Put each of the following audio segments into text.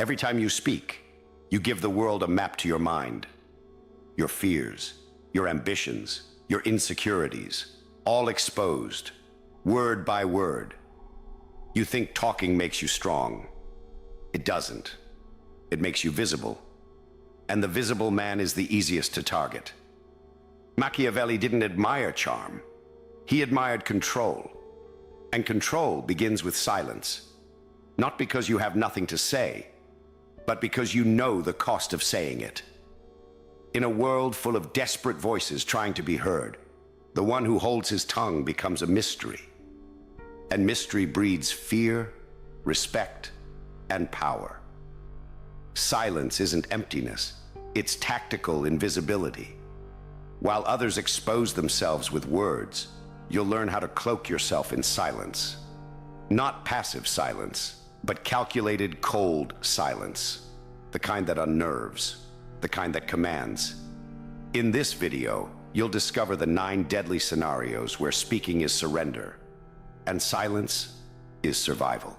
Every time you speak, you give the world a map to your mind. Your fears, your ambitions, your insecurities, all exposed, word by word. You think talking makes you strong. It doesn't. It makes you visible. And the visible man is the easiest to target. Machiavelli didn't admire charm. He admired control. And control begins with silence. Not because you have nothing to say, but because you know the cost of saying it. In a world full of desperate voices trying to be heard, the one who holds his tongue becomes a mystery. And mystery breeds fear, respect, and power. Silence isn't emptiness, it's tactical invisibility. While others expose themselves with words, you'll learn how to cloak yourself in silence. Not passive silence, but calculated, cold silence. The kind that unnerves, the kind that commands. In this video, you'll discover the 9 deadly scenarios where speaking is surrender and silence is survival.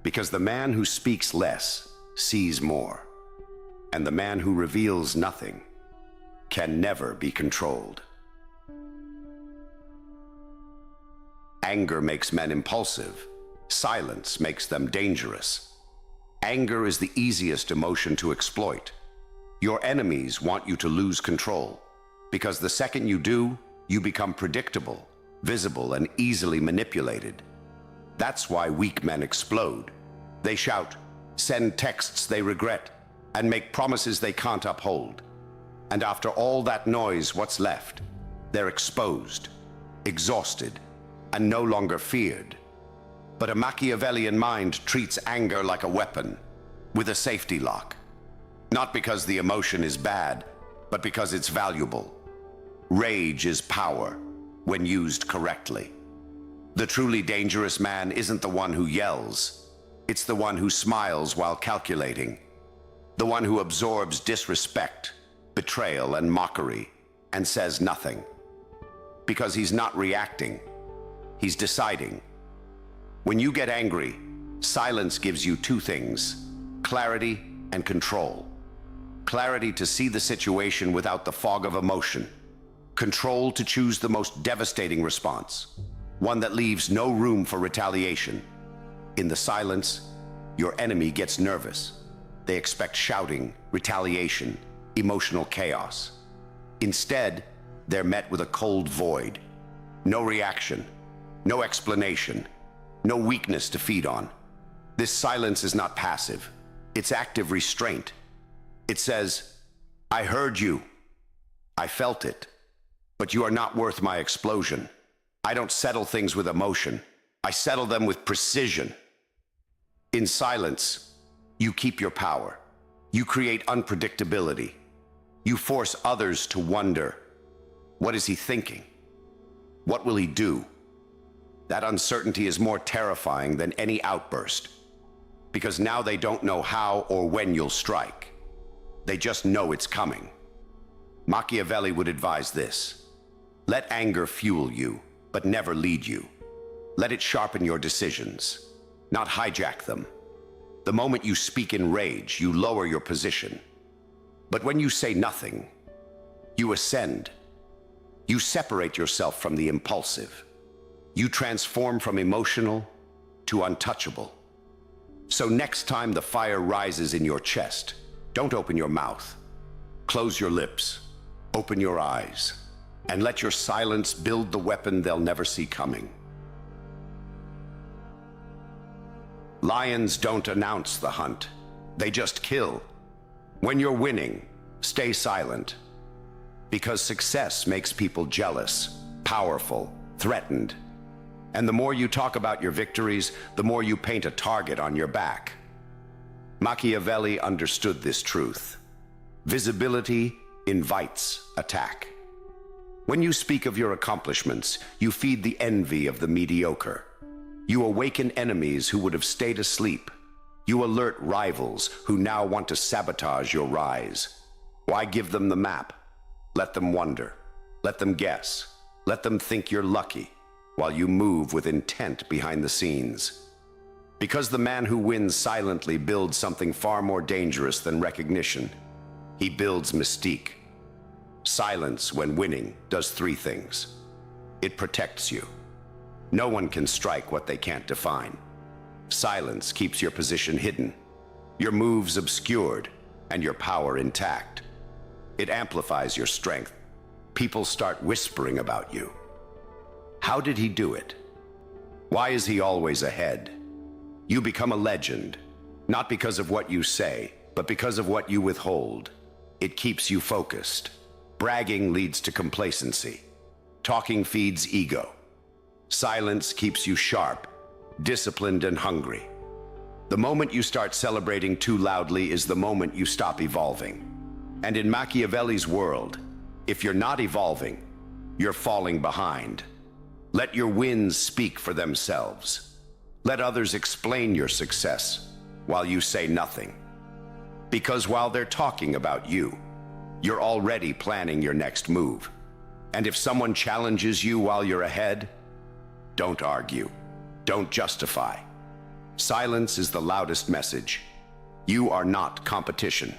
Because the man who speaks less sees more, and the man who reveals nothing can never be controlled. Anger makes men impulsive. Silence makes them dangerous. Anger is the easiest emotion to exploit. Your enemies want you to lose control, because the second you do, you become predictable, visible, and easily manipulated. That's why weak men explode. They shout, send texts they regret, and make promises they can't uphold. And after all that noise, what's left? They're exposed, exhausted, and no longer feared. But a Machiavellian mind treats anger like a weapon, with a safety lock. Not because the emotion is bad, but because it's valuable. Rage is power, when used correctly. The truly dangerous man isn't the one who yells. It's the one who smiles while calculating. The one who absorbs disrespect, betrayal, and mockery, and says nothing. Because he's not reacting, he's deciding. When you get angry, silence gives you 2 things: clarity and control. Clarity to see the situation without the fog of emotion. Control to choose the most devastating response, one that leaves no room for retaliation. In the silence, your enemy gets nervous. They expect shouting, retaliation, emotional chaos. Instead, they're met with a cold void. No reaction, no explanation, no weakness to feed on. This silence is not passive. It's active restraint. It says, I heard you. I felt it. But you are not worth my explosion. I don't settle things with emotion. I settle them with precision. In silence, you keep your power. You create unpredictability. You force others to wonder, what is he thinking? What will he do? That uncertainty is more terrifying than any outburst, because now they don't know how or when you'll strike. They just know it's coming. Machiavelli would advise this: let anger fuel you, but never lead you. Let it sharpen your decisions, not hijack them. The moment you speak in rage, you lower your position. But when you say nothing, you ascend. You separate yourself from the impulsive. You transform from emotional to untouchable. So next time the fire rises in your chest, don't open your mouth. Close your lips, open your eyes, and let your silence build the weapon they'll never see coming. Lions don't announce the hunt. They just kill. When you're winning, stay silent. Because success makes people jealous, powerful, threatened. And the more you talk about your victories, the more you paint a target on your back. Machiavelli understood this truth. Visibility invites attack. When you speak of your accomplishments, you feed the envy of the mediocre. You awaken enemies who would have stayed asleep. You alert rivals who now want to sabotage your rise. Why give them the map? Let them wonder. Let them guess. Let them think you're lucky, while you move with intent behind the scenes. Because the man who wins silently builds something far more dangerous than recognition. He builds mystique. Silence, when winning, does three things. It protects you. No one can strike what they can't define. Silence keeps your position hidden, your moves obscured, and your power intact. It amplifies your strength. People start whispering about you. How did he do it? Why is he always ahead? You become a legend, not because of what you say, but because of what you withhold. It keeps you focused. Bragging leads to complacency. Talking feeds ego. Silence keeps you sharp, disciplined, and hungry. The moment you start celebrating too loudly is the moment you stop evolving. And in Machiavelli's world, if you're not evolving, you're falling behind. Let your wins speak for themselves. Let others explain your success while you say nothing. Because while they're talking about you, you're already planning your next move. And if someone challenges you while you're ahead, don't argue. Don't justify. Silence is the loudest message. You are not competition.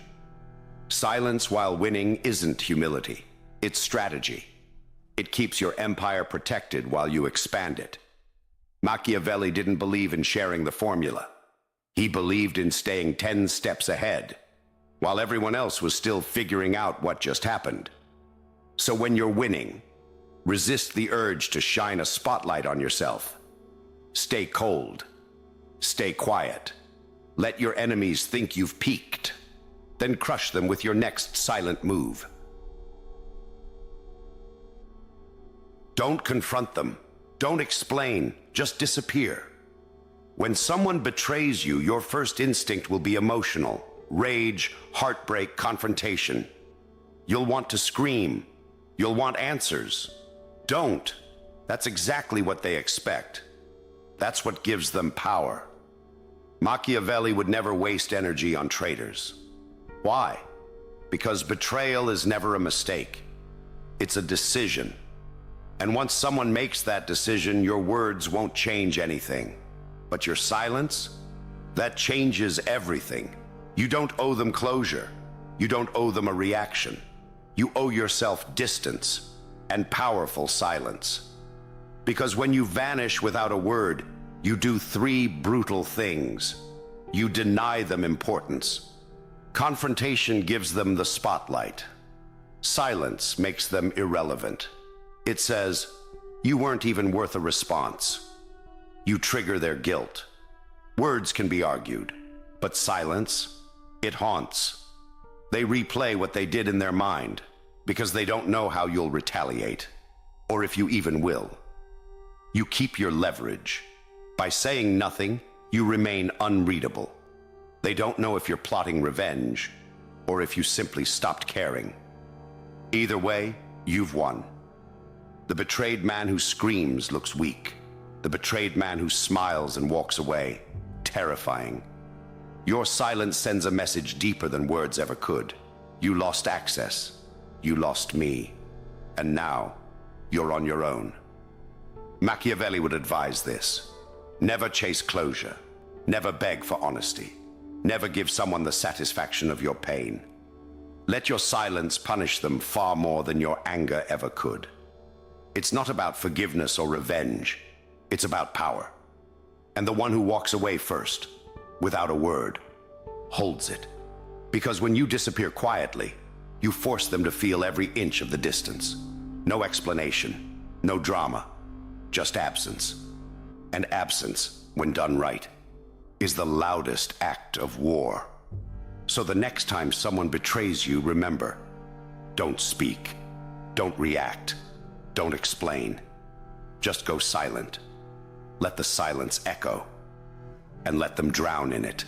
Silence while winning isn't humility. It's strategy. It keeps your empire protected while you expand it. Machiavelli didn't believe in sharing the formula. He believed in staying 10 steps ahead, while everyone else was still figuring out what just happened. So when you're winning, resist the urge to shine a spotlight on yourself. Stay cold. Stay quiet. Let your enemies think you've peaked. Then crush them with your next silent move. Don't confront them. Don't explain. Just disappear. When someone betrays you, your first instinct will be emotional. Rage, heartbreak, confrontation. You'll want to scream. You'll want answers. Don't. That's exactly what they expect. That's what gives them power. Machiavelli would never waste energy on traitors. Why? Because betrayal is never a mistake. It's a decision. And once someone makes that decision, your words won't change anything. But your silence, that changes everything. You don't owe them closure. You don't owe them a reaction. You owe yourself distance and powerful silence. Because when you vanish without a word, you do three brutal things. You deny them importance. Confrontation gives them the spotlight. Silence makes them irrelevant. It says, you weren't even worth a response. You trigger their guilt. Words can be argued, but silence, it haunts. They replay what they did in their mind because they don't know how you'll retaliate, or if you even will. You keep your leverage. By saying nothing, you remain unreadable. They don't know if you're plotting revenge or if you simply stopped caring. Either way, you've won. The betrayed man who screams looks weak. The betrayed man who smiles and walks away, terrifying. Your silence sends a message deeper than words ever could. You lost access. You lost me. And now, you're on your own. Machiavelli would advise this. Never chase closure. Never beg for honesty. Never give someone the satisfaction of your pain. Let your silence punish them far more than your anger ever could. It's not about forgiveness or revenge. It's about power. And the one who walks away first, without a word, holds it. Because when you disappear quietly, you force them to feel every inch of the distance. No explanation, no drama, just absence. And absence, when done right, is the loudest act of war. So the next time someone betrays you, remember, don't speak, don't react, don't explain. Just go silent. Let the silence echo, and let them drown in it.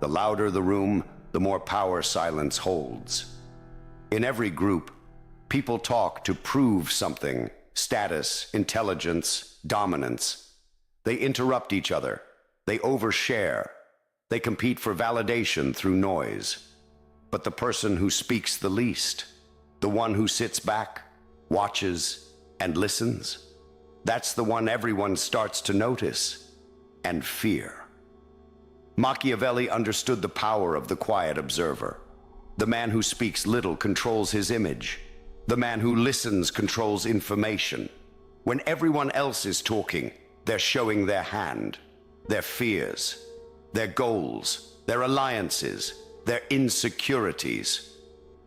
The louder the room, the more power silence holds. In every group, people talk to prove something: status, intelligence, dominance. They interrupt each other. They overshare. They compete for validation through noise. But the person who speaks the least, the one who sits back, watches, and listens, That's the one everyone starts to notice and fear. Machiavelli understood the power of the quiet observer. The man who speaks little controls his image. The man who listens controls information. When everyone else is talking, they're showing their hand, their fears, their goals, their alliances, their insecurities.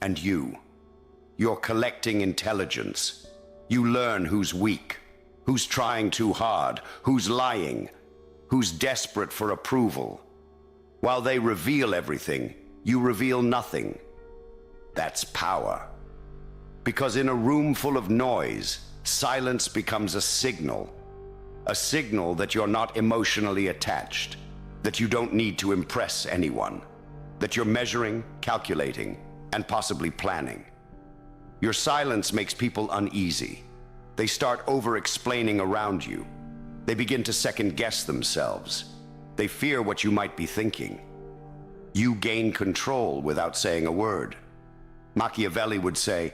And you're collecting intelligence. You learn who's weak, who's trying too hard, who's lying, who's desperate for approval. While they reveal everything, you reveal nothing. That's power. Because in a room full of noise, silence becomes a signal that you're not emotionally attached, that you don't need to impress anyone, that you're measuring, calculating, and possibly planning. Your silence makes people uneasy. They start over-explaining around you. They begin to second-guess themselves. They fear what you might be thinking. You gain control without saying a word. Machiavelli would say,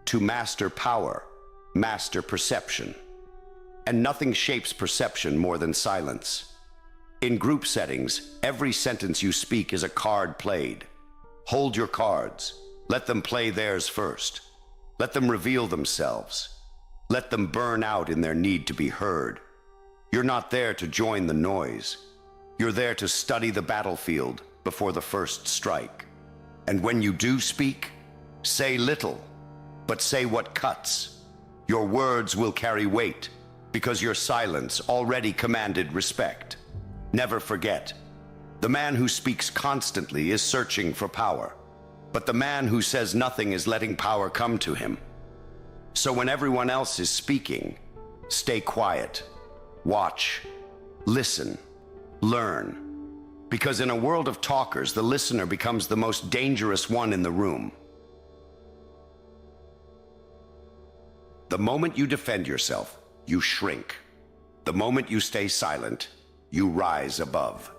"To master power, master perception." And nothing shapes perception more than silence. In group settings, every sentence you speak is a card played. Hold your cards. Let them play theirs first. Let them reveal themselves. Let them burn out in their need to be heard. You're not there to join the noise. You're there to study the battlefield before the first strike. And when you do speak, say little, but say what cuts. Your words will carry weight, because your silence already commanded respect. Never forget, the man who speaks constantly is searching for power, but the man who says nothing is letting power come to him. So when everyone else is speaking, stay quiet, watch, listen, learn. Because in a world of talkers, the listener becomes the most dangerous one in the room. The moment you defend yourself, you shrink. The moment you stay silent, you rise above.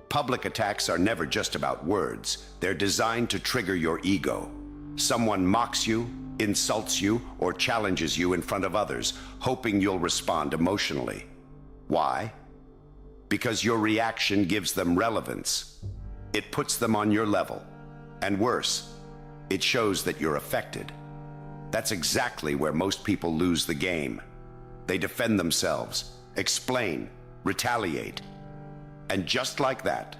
Public attacks are never just about words. They're designed to trigger your ego. Someone mocks you, insults you, or challenges you in front of others, hoping you'll respond emotionally. Why? Because your reaction gives them relevance. It puts them on your level. And worse, it shows that you're affected. That's exactly where most people lose the game. They defend themselves, explain, retaliate. And just like that,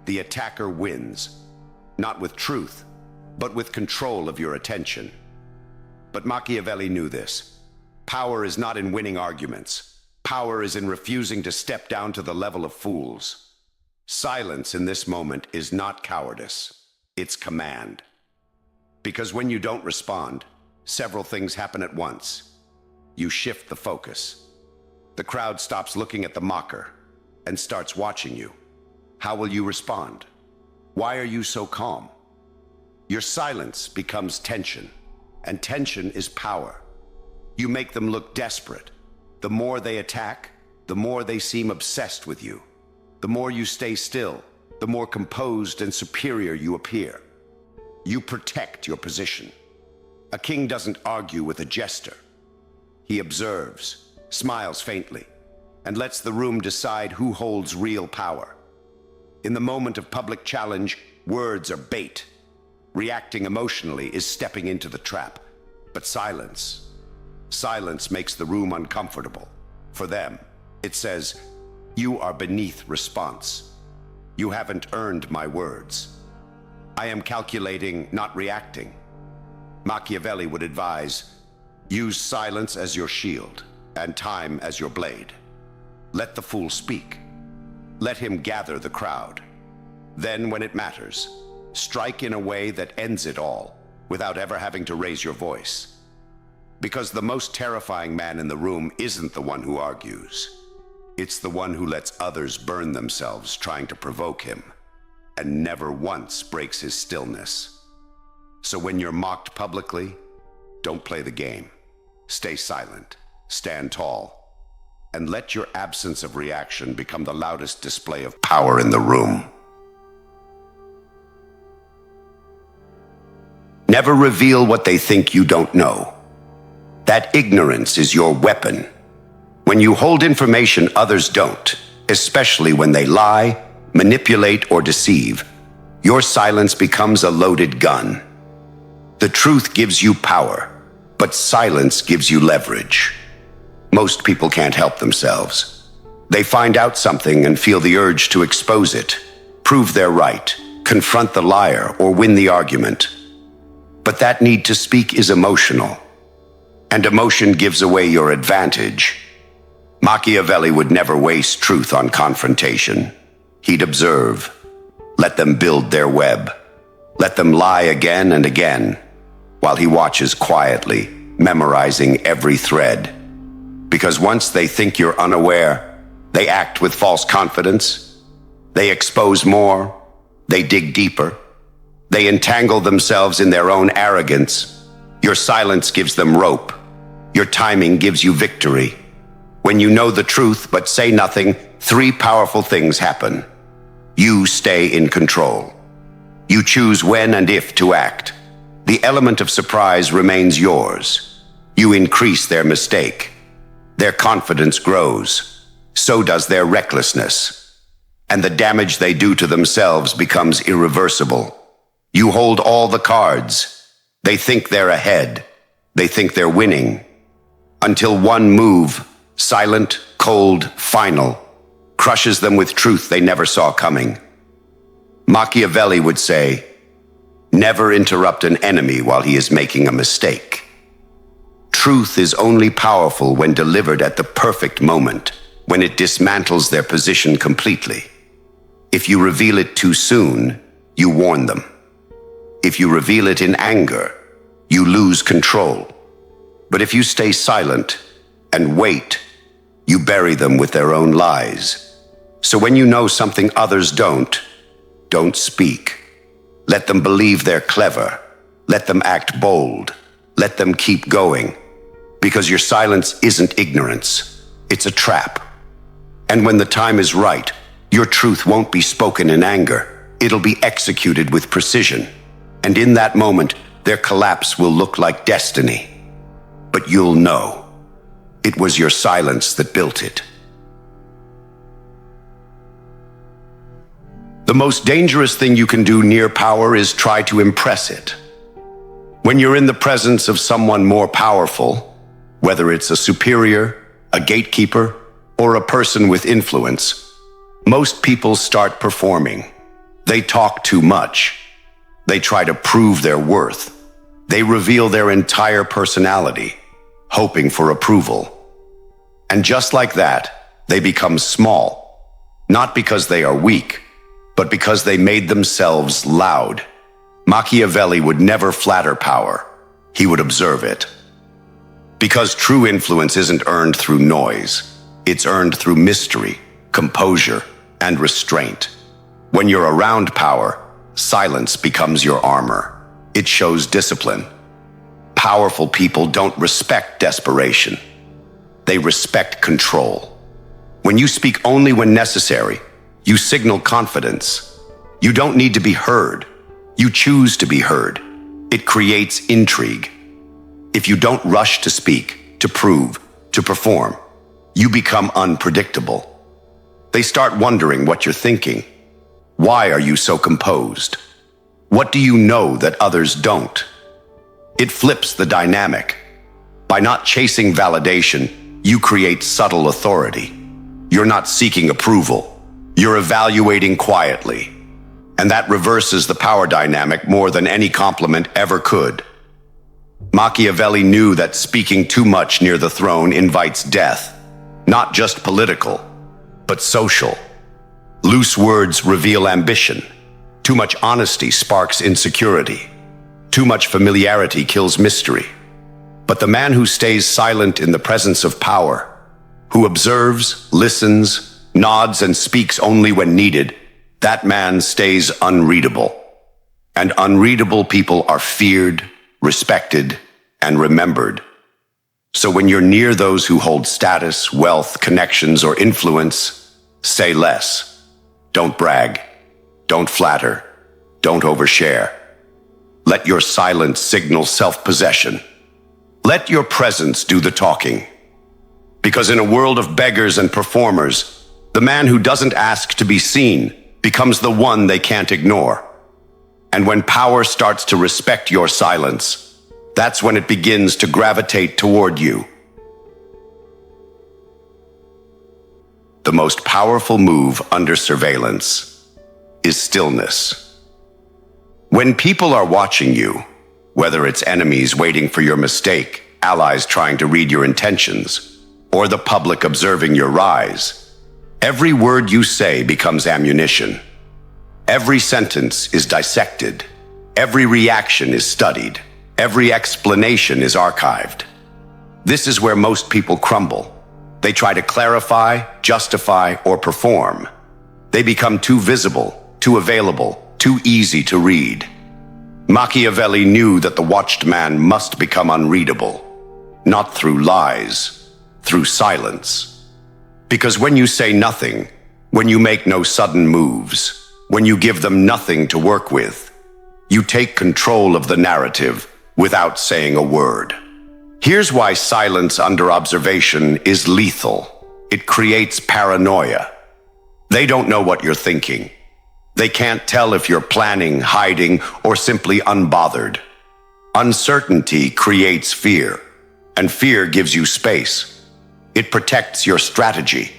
the attacker wins. Not with truth, but with control of your attention. But Machiavelli knew this. Power is not in winning arguments. Power is in refusing to step down to the level of fools. Silence in this moment is not cowardice. It's command. Because when you don't respond, several things happen at once. You shift the focus. The crowd stops looking at the mocker and starts watching you. How will you respond? Why are you so calm? Your silence becomes tension, and tension is power. You make them look desperate. The more they attack, the more they seem obsessed with you. The more you stay still, the more composed and superior you appear. You protect your position. A king doesn't argue with a jester. He observes, smiles faintly, and lets the room decide who holds real power. In the moment of public challenge, words are bait. Reacting emotionally is stepping into the trap. But silence makes the room uncomfortable. For them, it says, "You are beneath response. You haven't earned my words. I am calculating, not reacting." Machiavelli would advise, use silence as your shield and time as your blade. Let the fool speak. Let him gather the crowd. Then, when it matters, strike in a way that ends it all without ever having to raise your voice. Because the most terrifying man in the room isn't the one who argues. It's the one who lets others burn themselves trying to provoke him and never once breaks his stillness. So when you're mocked publicly, don't play the game. Stay silent, stand tall, and let your absence of reaction become the loudest display of power in the room. Never reveal what they think you don't know. That ignorance is your weapon. When you hold information others don't, especially when they lie, manipulate, or deceive, your silence becomes a loaded gun. The truth gives you power, but silence gives you leverage. Most people can't help themselves. They find out something and feel the urge to expose it, prove they're right, confront the liar, or win the argument. But that need to speak is emotional, and emotion gives away your advantage. Machiavelli would never waste truth on confrontation. He'd observe. Let them build their web. Let them lie again and again, while he watches quietly, memorizing every thread. Because once they think you're unaware, they act with false confidence. They expose more. They dig deeper. They entangle themselves in their own arrogance. Your silence gives them rope. Your timing gives you victory. When you know the truth but say nothing, three powerful things happen. You stay in control. You choose when and if to act. The element of surprise remains yours. You increase their mistake. Their confidence grows. So does their recklessness. And the damage they do to themselves becomes irreversible. You hold all the cards. They think they're ahead. They think they're winning. Until one move, silent, cold, final, crushes them with truth they never saw coming. Machiavelli would say, "Never interrupt an enemy while he is making a mistake." Truth is only powerful when delivered at the perfect moment, when it dismantles their position completely. If you reveal it too soon, you warn them. If you reveal it in anger, you lose control. But if you stay silent and wait, you bury them with their own lies. So when you know something others don't speak. Let them believe they're clever. Let them act bold. Let them keep going. Because your silence isn't ignorance. It's a trap. And when the time is right, your truth won't be spoken in anger. It'll be executed with precision. And in that moment, their collapse will look like destiny. But you'll know. It was your silence that built it. The most dangerous thing you can do near power is try to impress it. When you're in the presence of someone more powerful, whether it's a superior, a gatekeeper, or a person with influence, most people start performing. They talk too much. They try to prove their worth. They reveal their entire personality, hoping for approval. And just like that, they become small, not because they are weak, but because they made themselves loud. Machiavelli would never flatter power. He would observe it. Because true influence isn't earned through noise. It's earned through mystery, composure, and restraint. When you're around power, silence becomes your armor. It shows discipline. Powerful people don't respect desperation. They respect control. When you speak only when necessary, you signal confidence. You don't need to be heard. You choose to be heard. It creates intrigue. If you don't rush to speak, to prove, to perform, you become unpredictable. They start wondering what you're thinking. Why are you so composed? What do you know that others don't? It flips the dynamic. By not chasing validation, you create subtle authority. You're not seeking approval. You're evaluating quietly. And that reverses the power dynamic more than any compliment ever could. Machiavelli knew that speaking too much near the throne invites death, not just political, but social. Loose words reveal ambition. Too much honesty sparks insecurity. Too much familiarity kills mystery. But the man who stays silent in the presence of power, who observes, listens, nods, and speaks only when needed, that man stays unreadable. And unreadable people are feared, respected, and remembered. So when you're near those who hold status, wealth, connections, or influence, say less. Don't brag. Don't flatter. Don't overshare. Let your silence signal self-possession. Let your presence do the talking. Because in a world of beggars and performers, the man who doesn't ask to be seen becomes the one they can't ignore. And when power starts to respect your silence, that's when it begins to gravitate toward you. The most powerful move under surveillance is stillness. When people are watching you, whether it's enemies waiting for your mistake, allies trying to read your intentions, or the public observing your rise, every word you say becomes ammunition. Every sentence is dissected. Every reaction is studied. Every explanation is archived. This is where most people crumble. They try to clarify, justify, or perform. They become too visible, too available, too easy to read. Machiavelli knew that the watched man must become unreadable, not through lies, through silence. Because when you say nothing, when you make no sudden moves, when you give them nothing to work with, you take control of the narrative without saying a word. Here's why silence under observation is lethal. It creates paranoia. They don't know what you're thinking. They can't tell if you're planning, hiding, or simply unbothered. Uncertainty creates fear, and fear gives you space. It protects your strategy.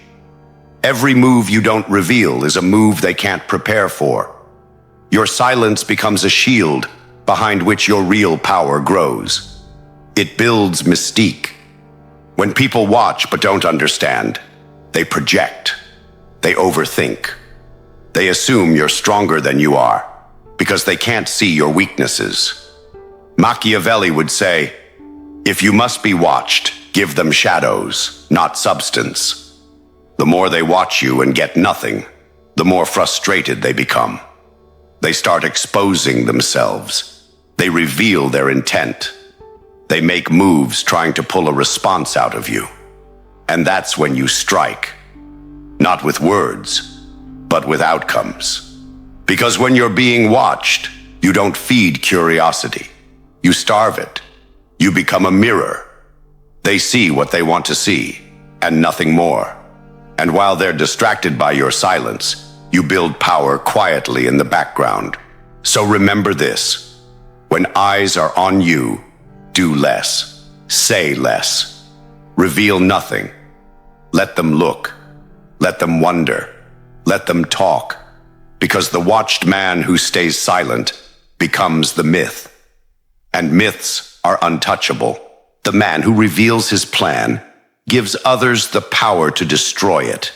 Every move you don't reveal is a move they can't prepare for. Your silence becomes a shield behind which your real power grows. It builds mystique. When people watch but don't understand, they project. They overthink. They assume you're stronger than you are because they can't see your weaknesses. Machiavelli would say, if you must be watched, give them shadows, not substance. The more they watch you and get nothing, the more frustrated they become. They start exposing themselves. They reveal their intent. They make moves trying to pull a response out of you. And that's when you strike. Not with words, but with outcomes. Because when you're being watched, you don't feed curiosity. You starve it. You become a mirror. They see what they want to see, and nothing more. And while they're distracted by your silence, you build power quietly in the background. So remember this: when eyes are on you, do less, say less, reveal nothing. Let them look, let them wonder, let them talk, because the watched man who stays silent becomes the myth. And myths are untouchable. The man who reveals his plan gives others the power to destroy it.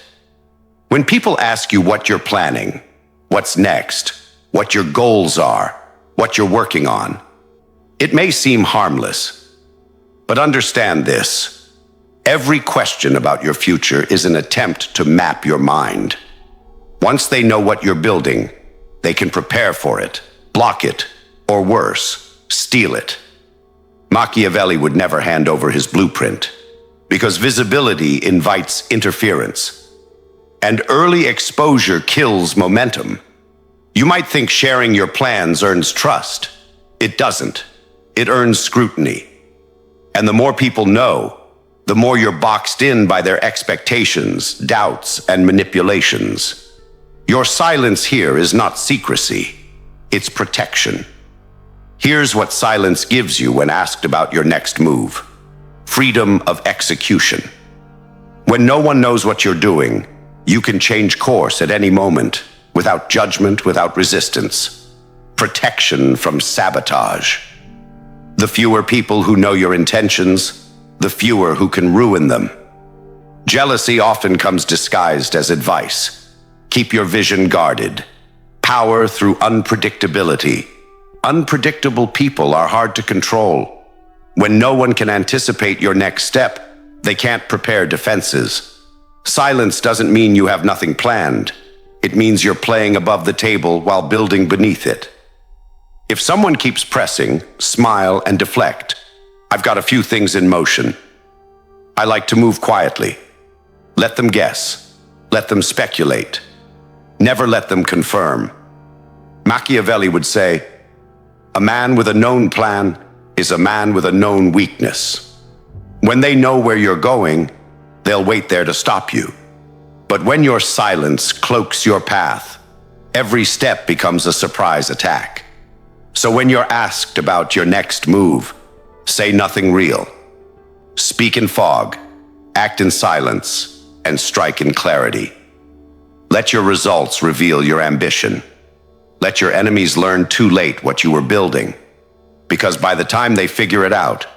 When people ask you what you're planning, what's next, what your goals are, what you're working on, it may seem harmless, but understand this: every question about your future is an attempt to map your mind. Once they know what you're building, they can prepare for it, block it, or worse, steal it. Machiavelli would never hand over his blueprint, because visibility invites interference, and early exposure kills momentum. You might think sharing your plans earns trust. It doesn't. It earns scrutiny. And the more people know, the more you're boxed in by their expectations, doubts, and manipulations. Your silence here is not secrecy. It's protection. Here's what silence gives you when asked about your next move: freedom of execution. When no one knows what you're doing, you can change course at any moment, without judgment, without resistance. Protection from sabotage. The fewer people who know your intentions, the fewer who can ruin them. Jealousy often comes disguised as advice. Keep your vision guarded. Power through unpredictability. Unpredictable people are hard to control. When no one can anticipate your next step, they can't prepare defenses. Silence doesn't mean you have nothing planned. It means you're playing above the table while building beneath it. If someone keeps pressing, smile and deflect. I've got a few things in motion. I like to move quietly. Let them guess. Let them speculate. Never let them confirm. Machiavelli would say, a man with a known plan is a man with a known weakness. When they know where you're going, They'll wait there to stop you. But when your silence cloaks your path, every step becomes a surprise attack. So when you're asked about your next move, say nothing real. Speak in fog, act in silence, and strike in clarity. Let your results reveal your ambition. Let your enemies learn too late what you were building, because by the time they figure it out,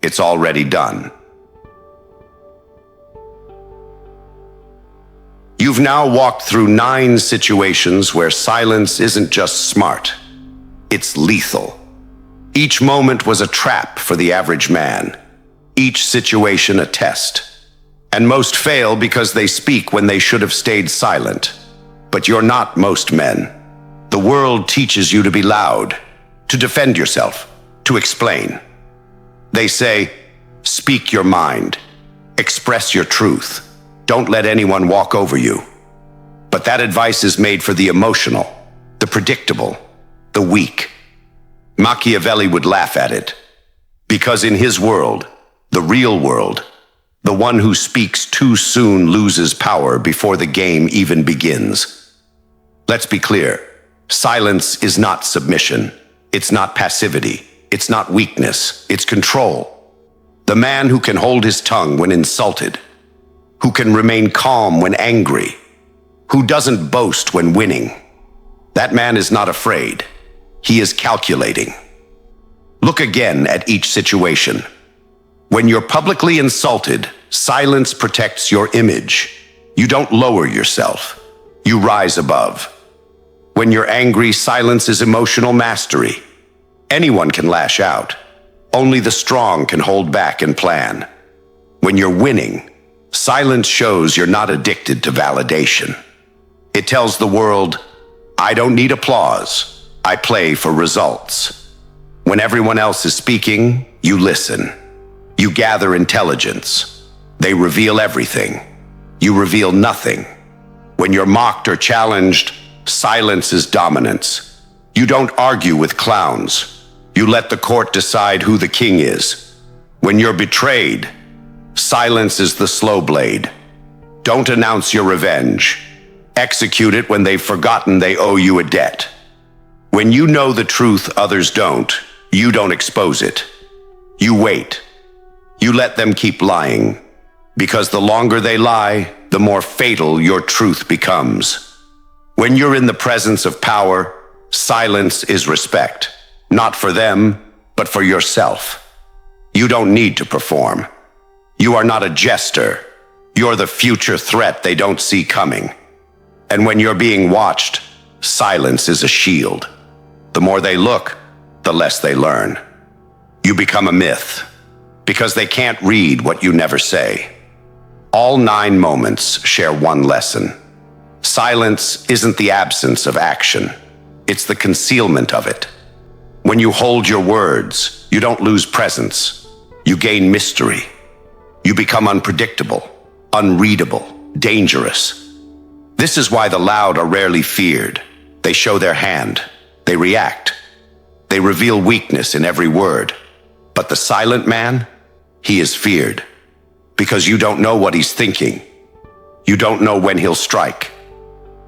it's already done. You've now walked through 9 situations where silence isn't just smart, it's lethal. Each moment was a trap for the average man, each situation a test. And most fail because they speak when they should have stayed silent. But you're not most men. The world teaches you to be loud, to defend yourself, to explain. They say, speak your mind, express your truth, don't let anyone walk over you. But that advice is made for the emotional, the predictable, the weak. Machiavelli would laugh at it, because in his world, the real world, the one who speaks too soon loses power before the game even begins. Let's be clear, silence is not submission, it's not passivity, it's not weakness, it's control. The man who can hold his tongue when insulted, who can remain calm when angry, who doesn't boast when winning, that man is not afraid. He is calculating. Look again at each situation. When you're publicly insulted, silence protects your image. You don't lower yourself. You rise above. When you're angry, silence is emotional mastery. Anyone can lash out. Only the strong can hold back and plan. When you're winning, silence shows you're not addicted to validation. It tells the world, I don't need applause. I play for results. When everyone else is speaking, you listen. You gather intelligence. They reveal everything. You reveal nothing. When you're mocked or challenged, silence is dominance. You don't argue with clowns. You let the court decide who the king is. When you're betrayed, silence is the slow blade. Don't announce your revenge. Execute it when they've forgotten they owe you a debt. When you know the truth others don't, you don't expose it. You wait. You let them keep lying, because the longer they lie, the more fatal your truth becomes. When you're in the presence of power, silence is respect, not for them, but for yourself. You don't need to perform. You are not a jester. You're the future threat they don't see coming. And when you're being watched, silence is a shield. The more they look, the less they learn. You become a myth, because they can't read what you never say. All 9 moments share one lesson. Silence isn't the absence of action. It's the concealment of it. When you hold your words, you don't lose presence. You gain mystery. You become unpredictable, unreadable, dangerous. This is why the loud are rarely feared. They show their hand. They react. They reveal weakness in every word. But the silent man, he is feared. Because you don't know what he's thinking. You don't know when he'll strike.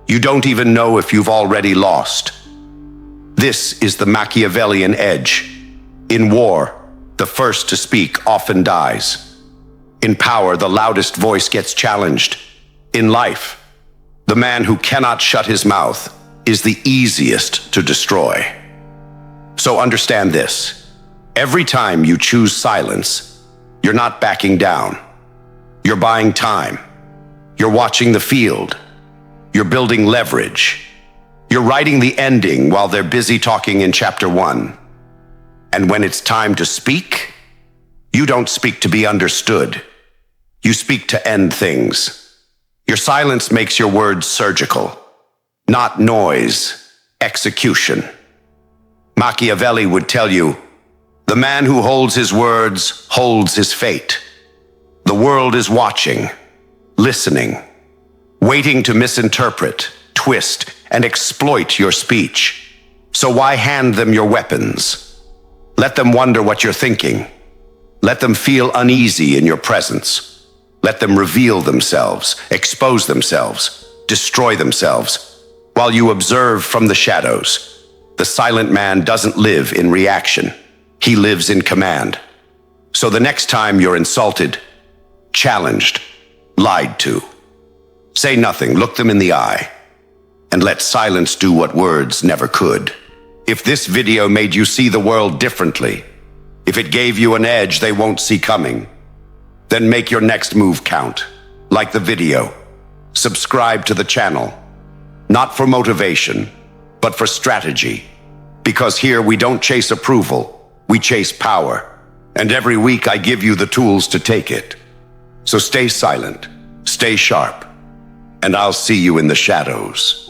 You don't even know if you've already lost. This is the Machiavellian edge. In war, the first to speak often dies. In power, the loudest voice gets challenged. In life, the man who cannot shut his mouth is the easiest to destroy. So understand this. Every time you choose silence, you're not backing down. You're buying time. You're watching the field. You're building leverage. You're writing the ending while they're busy talking in chapter 1. And when it's time to speak, you don't speak to be understood. You speak to end things. Your silence makes your words surgical. Not noise, execution. Machiavelli would tell you, the man who holds his words holds his fate. The world is watching, listening, waiting to misinterpret, twist, and exploit your speech. So why hand them your weapons? Let them wonder what you're thinking. Let them feel uneasy in your presence. Let them reveal themselves, expose themselves, destroy themselves, while you observe from the shadows. The silent man doesn't live in reaction. He lives in command. So the next time you're insulted, challenged, lied to, say nothing, look them in the eye, and let silence do what words never could. If this video made you see the world differently, if it gave you an edge they won't see coming, then make your next move count. Like the video. Subscribe to the channel. Not for motivation, but for strategy. Because here we don't chase approval, we chase power. And every week I give you the tools to take it. So stay silent, stay sharp, and I'll see you in the shadows.